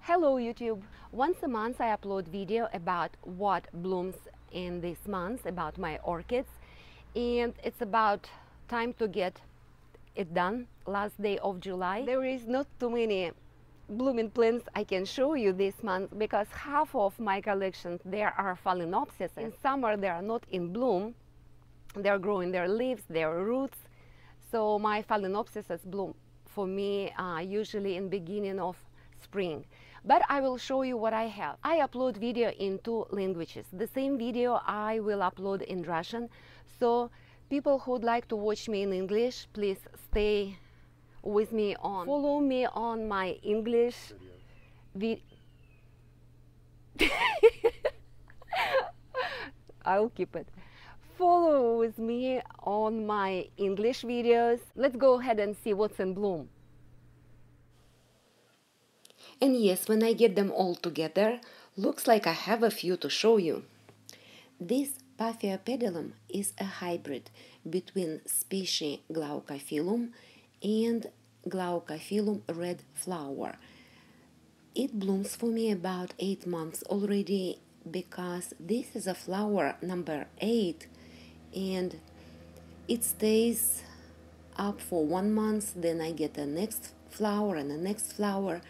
Hello YouTube! Once a month I upload video about what blooms in this month, about my orchids, and it's about time to get it done. Last day of July. There is not too many blooming plants I can show you this month because half of my collection there are phalaenopsis. In summer they are not in bloom. They are growing their leaves, their roots. So my phalaenopsis bloom for me usually in beginning of spring. But I will show you what I have. I upload video in 2 languages. The same video I will upload in Russian. So people who would like to watch me in English, please stay with me on. Follow me on my English I'll keep it. Follow with me on my English videos. Let's go ahead and see what's in bloom. And yes, when I get them all together, looks like I have a few to show you. This Paphiopedilum is a hybrid between species Glaucophyllum and Glaucophyllum red flower. It blooms for me about 8 months already because this is a flower number 8 and it stays up for 1 month, then I get the next flower and the next flower.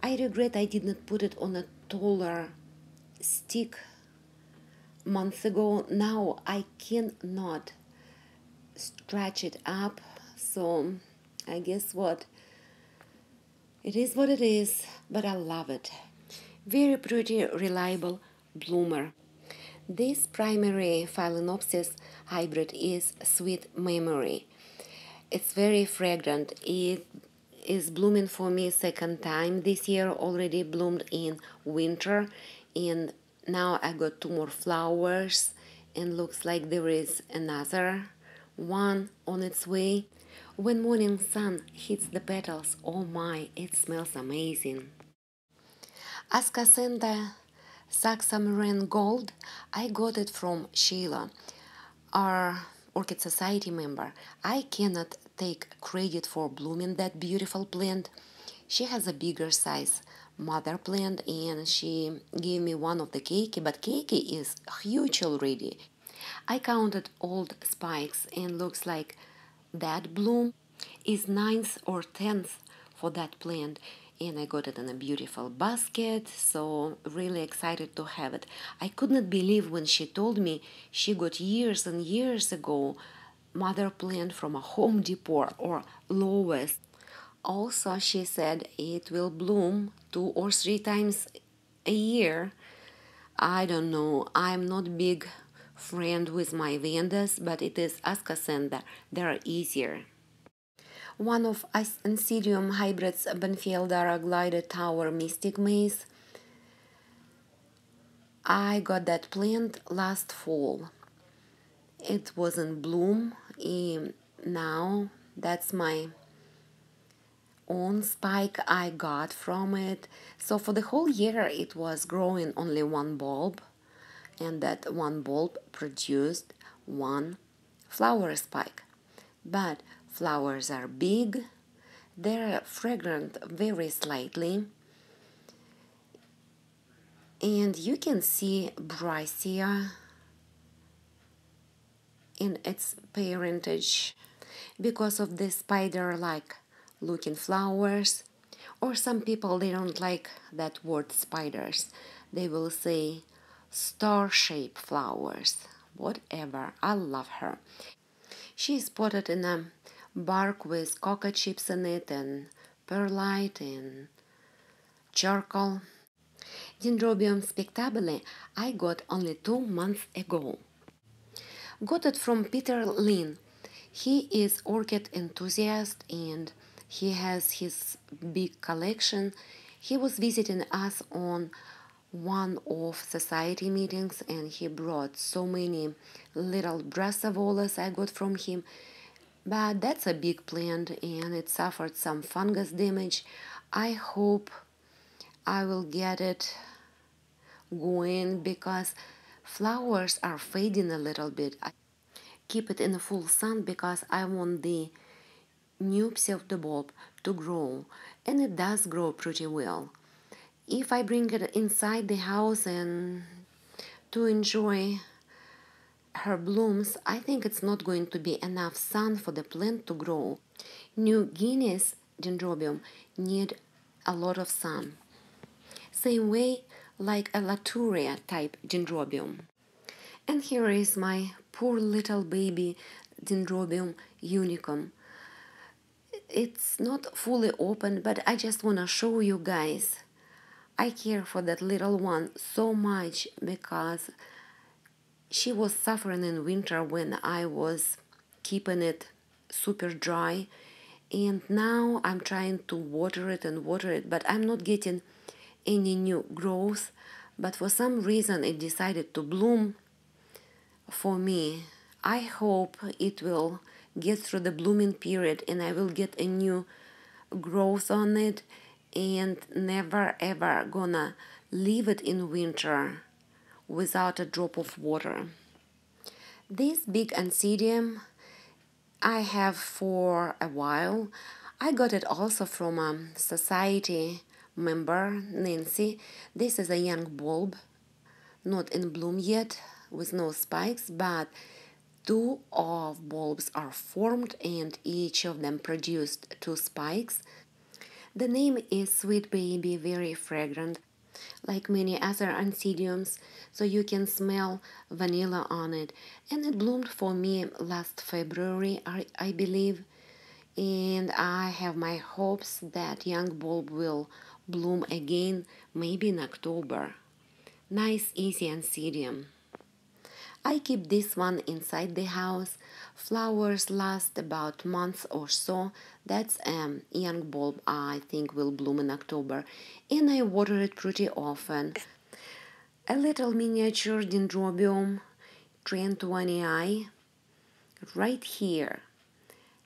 I regret I did not put it on a taller stick months ago. Now I cannot stretch it up, so I guess what? It is what it is, but I love it. Very pretty, reliable bloomer. This primary Phalaenopsis hybrid is Sweet Memory. It's very fragrant. It is blooming for me second time this year. Already bloomed in winter, and now I got 2 more flowers, and looks like there is another one on its way. When morning sun hits the petals, oh my, it smells amazing. Ascacenta Saxamaran Gold, I got it from Sheila, our Orchid Society member. I cannot take credit for blooming that beautiful plant. She has a bigger size mother plant and she gave me one of the keiki, but keiki is huge already. I counted old spikes and looks like that bloom is 9th or 10th for that plant, and I got it in a beautiful basket, so really excited to have it. I could not believe when she told me she got years and years ago mother plant from a Home Depot or Lowe's. Also, she said it will bloom 2 or 3 times a year. I don't know, I'm not big friend with my vendors, but it is Ascacenta. They are easier. One of oncidium hybrids, Benfielda Glider Tower Mystic Maze. I got that plant last fall. It was in bloom, and now that's my own spike I got from it. So for the whole year it was growing only 1 bulb, and that 1 bulb produced 1 flower spike. But flowers are big, they're fragrant very slightly, and you can see Brassia in its parentage because of the spider-like looking flowers. Or some people, they don't like that word spiders. They will say star-shaped flowers. Whatever, I love her. She is potted in a bark with cocoa chips in it and perlite and charcoal. Dendrobium spectabile I got only 2 months ago. Got it from Peter Lynn. He is orchid enthusiast and he has his big collection. He was visiting us on one of society meetings and he brought so many little Brassia I got from him. But that's a big plant and it suffered some fungus damage. I hope I will get it going because flowers are fading a little bit. I keep it in the full sun because I want the new pseudobulb to grow, and it does grow pretty well. If I bring it inside the house and to enjoy her blooms, I think it's not going to be enough sun for the plant to grow. New Guinea's dendrobium need a lot of sun. Same way like a Laturia type dendrobium. And here is my poor little baby dendrobium unicum. It's not fully open, but I just want to show you guys. I care for that little one so much because she was suffering in winter when I was keeping it super dry, and now I'm trying to water it, but I'm not getting any new growth. But for some reason it decided to bloom for me. I hope it will get through the blooming period and I will get a new growth on it and never ever gonna leave it in winter without a drop of water. This big oncidium I have for a while. I got it also from a society member, Nancy. This is a young bulb, not in bloom yet, with no spikes, but two of bulbs are formed and each of them produced two spikes. The name is Sweet Baby, very fragrant, like many other oncidiums, so you can smell vanilla on it. And it bloomed for me last February, I believe, and I have my hopes that young bulb will bloom again, maybe in October. Nice, easy oncidium. I keep this one inside the house. Flowers last about a month or so. That's a young bulb I think will bloom in October. And I water it pretty often. A little miniature dendrobium, Trent20i, right here,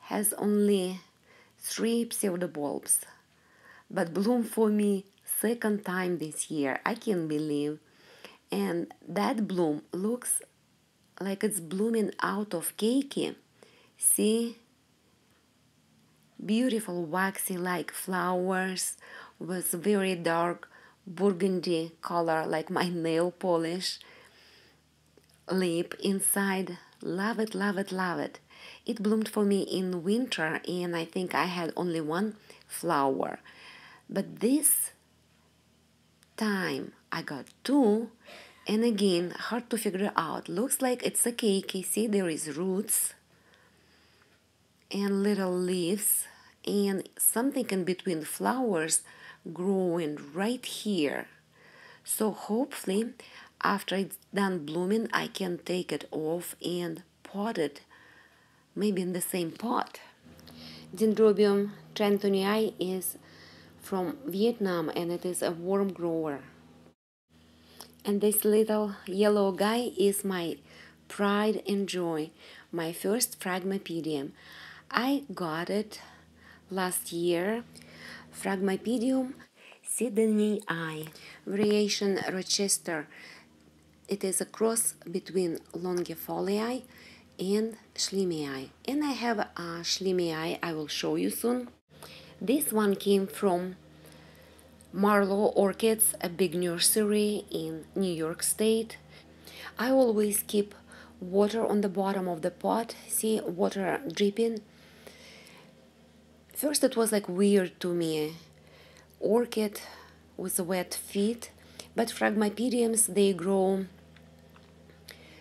has only 3 pseudobulbs, but bloom for me second time this year. I can't believe. And that bloom looks like it's blooming out of keiki. See? Beautiful waxy like flowers with very dark burgundy color like my nail polish. Lip inside. Love it, love it, love it. It bloomed for me in winter and I think I had only one flower. But this time I got two. And again, hard to figure out. Looks like it's a keiki. See, there is roots and little leaves and something in between flowers growing right here. So hopefully, after it's done blooming, I can take it off and pot it, maybe in the same pot. Dendrobium Trentoni is from Vietnam and it is a worm grower. And this little yellow guy is my pride and joy, my first Phragmipedium. I got it last year. Phragmipedium Sydney, variation Rochester. It is a cross between Longifolii and Schlimii. And I have a Schlimii I will show you soon. This one came from Marlowe Orchids, a big nursery in New York State. I always keep water on the bottom of the pot. See, water dripping. First it was like weird to me. Orchid with wet feet. But Phragmipediums, they grow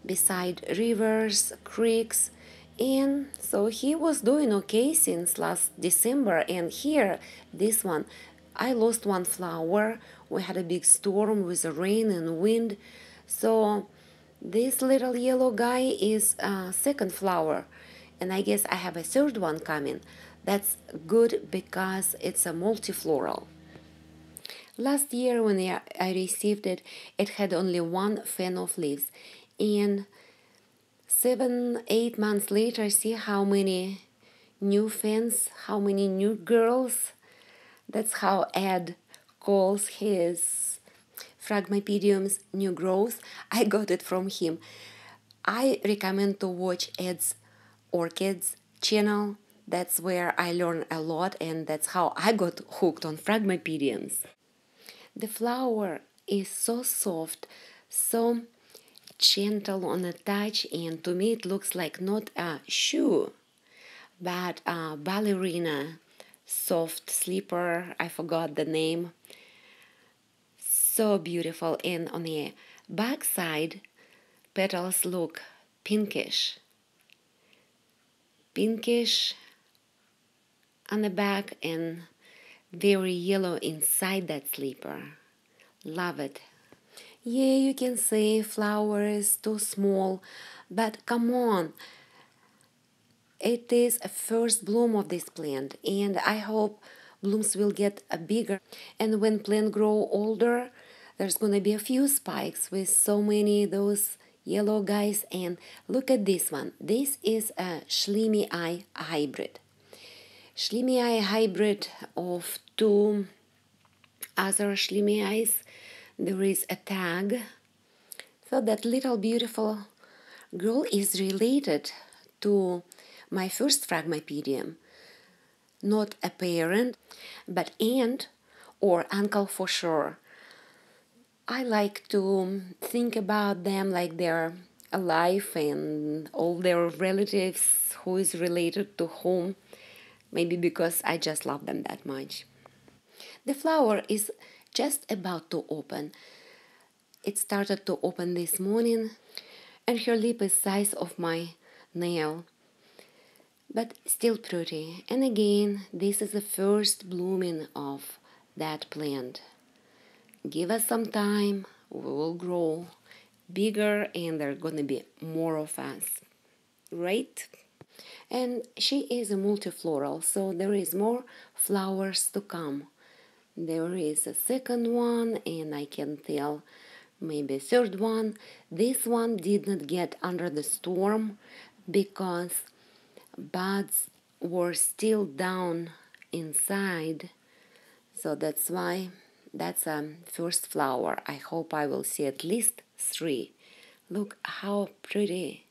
beside rivers, creeks. And so he was doing okay since last December. And here, this one, I lost one flower. We had a big storm with rain and wind. So this little yellow guy is a second flower. And I guess I have a third one coming. That's good because it's a multifloral. Last year when I received it, it had only one fan of leaves. And 7-8 months later, see how many new fans, how many new girls. That's how Ed calls his Phragmipediums new growth. I got it from him. I recommend to watch Ed's Orchids channel. That's where I learn a lot and that's how I got hooked on Phragmipediums. The flower is so soft, so gentle on the touch, and to me it looks like not a shoe, but a ballerina soft slipper. I forgot the name. So beautiful. And on the back side, petals look pinkish on the back and very yellow inside that slipper. Love it. Yeah, you can say flower is too small, but come on. It is a first bloom of this plant, and I hope blooms will get bigger. And when plant grow older, there's gonna be a few spikes with so many those yellow guys. And look at this one. This is a Schlemi Eye hybrid. Schlemi Eye hybrid of two other Schlemi Eyes. There is a tag. So that little beautiful girl is related to my first Phragmipedium. Not a parent, but aunt or uncle for sure. I like to think about them like they're alive and all their relatives, who is related to whom, maybe because I just love them that much. The flower is just about to open. It started to open this morning, and her lip is size of my nail, but still pretty. And again, this is the first blooming of that plant. Give us some time, we will grow bigger and there are gonna be more of us, right? And she is a multifloral, so there is more flowers to come. There is a second one, and I can tell maybe a third one. This one did not get under the storm because buds were still down inside, so that's why that's a first flower. I hope I will see at least 3. Look how pretty.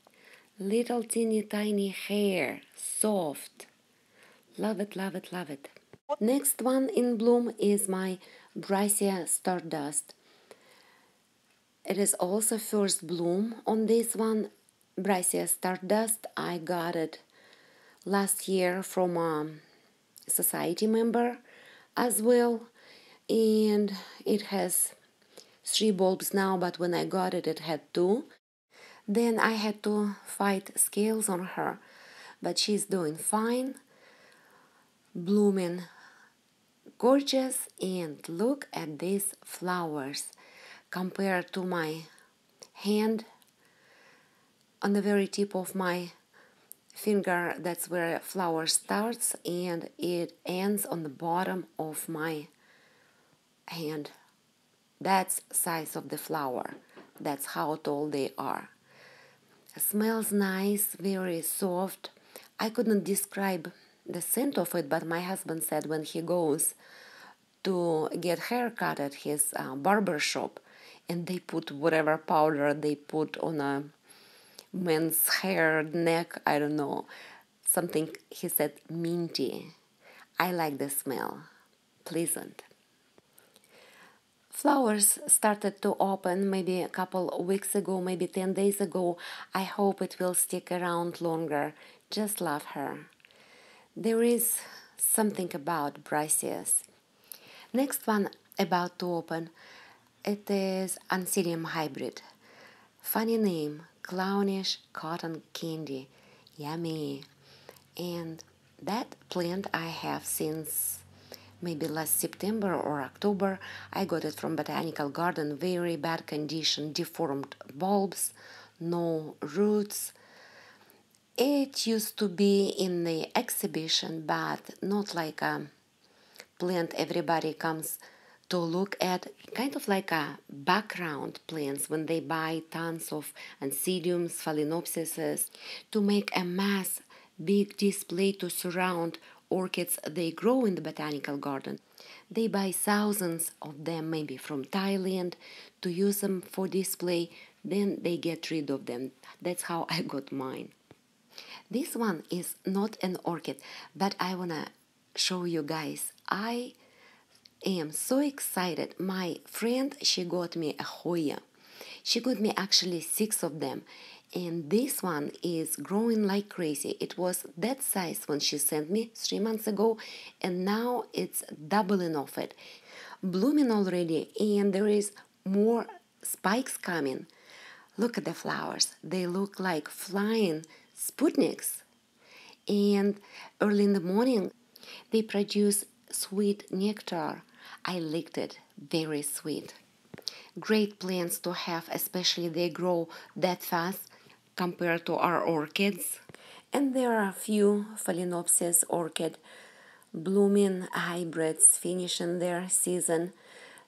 Little teeny tiny hair, soft. Love it, love it, love it. Next one in bloom is my Brassia Stardust. It is also first bloom on this one. Brassia Stardust, I got it last year from a society member as well, and it has 3 bulbs now, but when I got it, it had 2. Then I had to fight scales on her, but she's doing fine, blooming gorgeous. And look at these flowers compared to my hand. On the very tip of my finger, that's where a flower starts, and it ends on the bottom of my hand. That's size of the flower. That's how tall they are. It smells nice, very soft. I couldn't describe the scent of it, but my husband said when he goes to get haircut at his barber shop, and they put whatever powder they put on a men's hair, neck, I don't know, something, he said, minty. I like the smell, pleasant. Flowers started to open maybe a couple of weeks ago, maybe 10 days ago. I hope it will stick around longer. Just love her. There is something about Brassias. Next one about to open. It is oncidium hybrid. Funny name, clownish cotton candy. Yummy. And that plant I have since maybe last September or October. I got it from Botanical Garden. Very bad condition, deformed bulbs, no roots. It used to be in the exhibition, but not like a plant everybody comes to look at. Kind of like a background plants when they buy tons of oncidiums, phalaenopsises to make a mass big display to surround orchids they grow in the botanical garden. They buy thousands of them, maybe from Thailand, to use them for display. Then they get rid of them. That's how I got mine. This one is not an orchid, but I wanna show you guys. I am so excited. My friend, she got me a Hoya. She got me actually 6 of them. And this one is growing like crazy. It was that size when she sent me 3 months ago, and now it's doubling of it. Blooming already, and there is more spikes coming. Look at the flowers. They look like flying Sputniks. And early in the morning, they produce sweet nectar. I licked it. Very sweet. Great plants to have, especially they grow that fast compared to our orchids. And there are a few Phalaenopsis orchid blooming hybrids finishing their season.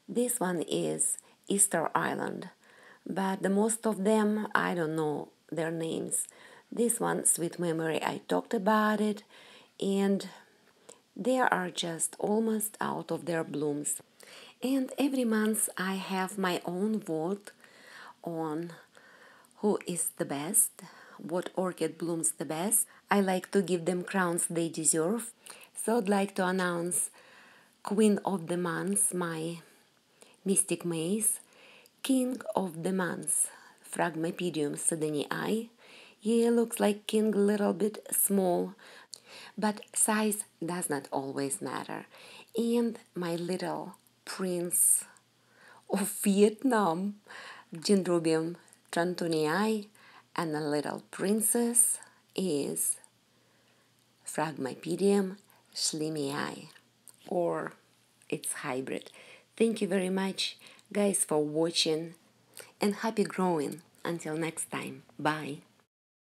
This one is Easter Island, but the most of them, I don't know their names. This one, Sweet Memory, I talked about it, and they are just almost out of their blooms. And every month I have my own vote on who is the best, what orchid blooms the best. I like to give them crowns they deserve. So I'd like to announce Queen of the Month, my Mystic Maze, King of the Month, Phragmipedium sudanii. He looks like king, a little bit small, but size does not always matter. And my little prince of Vietnam, Dendrobium trantonii, and a little princess is Phragmipedium schleemii, or its hybrid. Thank you very much, guys, for watching, and happy growing. Until next time, bye.